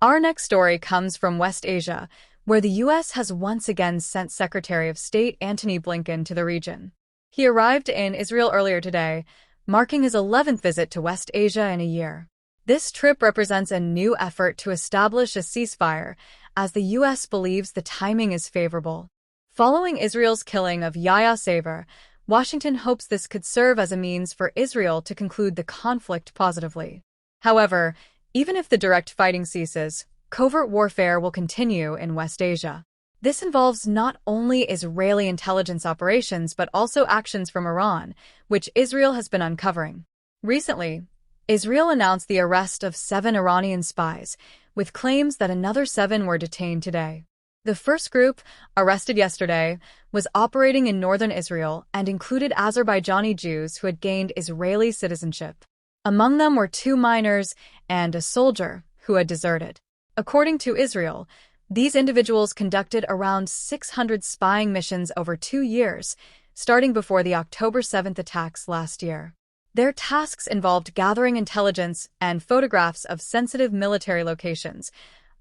Our next story comes from West Asia, where the U.S. has once again sent Secretary of State Antony Blinken to the region. He arrived in Israel earlier today, marking his 11th visit to West Asia in a year. This trip represents a new effort to establish a ceasefire, as the U.S. believes the timing is favorable. Following Israel's killing of Yahya Sinwar, Washington hopes this could serve as a means for Israel to conclude the conflict positively. However, even if the direct fighting ceases, covert warfare will continue in West Asia. This involves not only Israeli intelligence operations but also actions from Iran, which Israel has been uncovering. Recently, Israel announced the arrest of 7 Iranian spies, with claims that another 7 were detained today. The first group, arrested yesterday, was operating in northern Israel and included Azerbaijani Jews who had gained Israeli citizenship. Among them were 2 minors and a soldier who had deserted. According to Israel, these individuals conducted around 600 spying missions over 2 years, starting before the October 7th attacks last year. Their tasks involved gathering intelligence and photographs of sensitive military locations,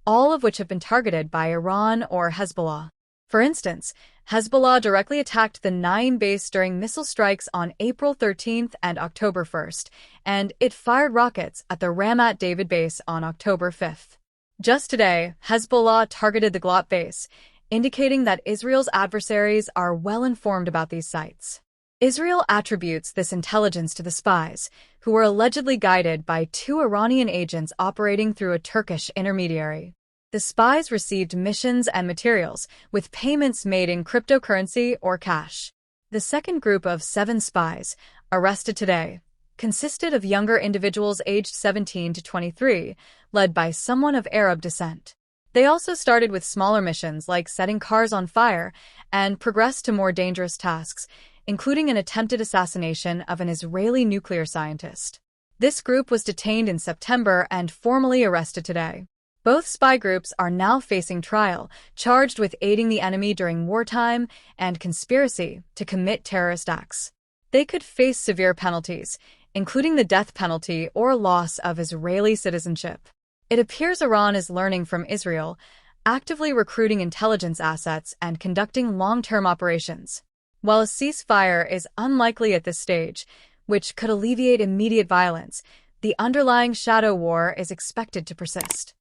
all of which have been targeted by Iran or Hezbollah. For instance, Hezbollah directly attacked the Naim base during missile strikes on April 13th and October 1st, and it fired rockets at the Ramat David base on October 5th. Just today, Hezbollah targeted the Glot base, indicating that Israel's adversaries are well informed about these sites. Israel attributes this intelligence to the spies, who were allegedly guided by 2 Iranian agents operating through a Turkish intermediary. The spies received missions and materials, with payments made in cryptocurrency or cash. The second group of 7 spies, arrested today, consisted of younger individuals aged 17 to 23, led by someone of Arab descent. They also started with smaller missions like setting cars on fire and progressed to more dangerous tasks, including an attempted assassination of an Israeli nuclear scientist. This group was detained in September and formally arrested today. Both spy groups are now facing trial, charged with aiding the enemy during wartime and conspiracy to commit terrorist acts. They could face severe penalties, including the death penalty or loss of Israeli citizenship. It appears Iran is learning from Israel, actively recruiting intelligence assets and conducting long-term operations. While a ceasefire is unlikely at this stage, which could alleviate immediate violence, the underlying shadow war is expected to persist.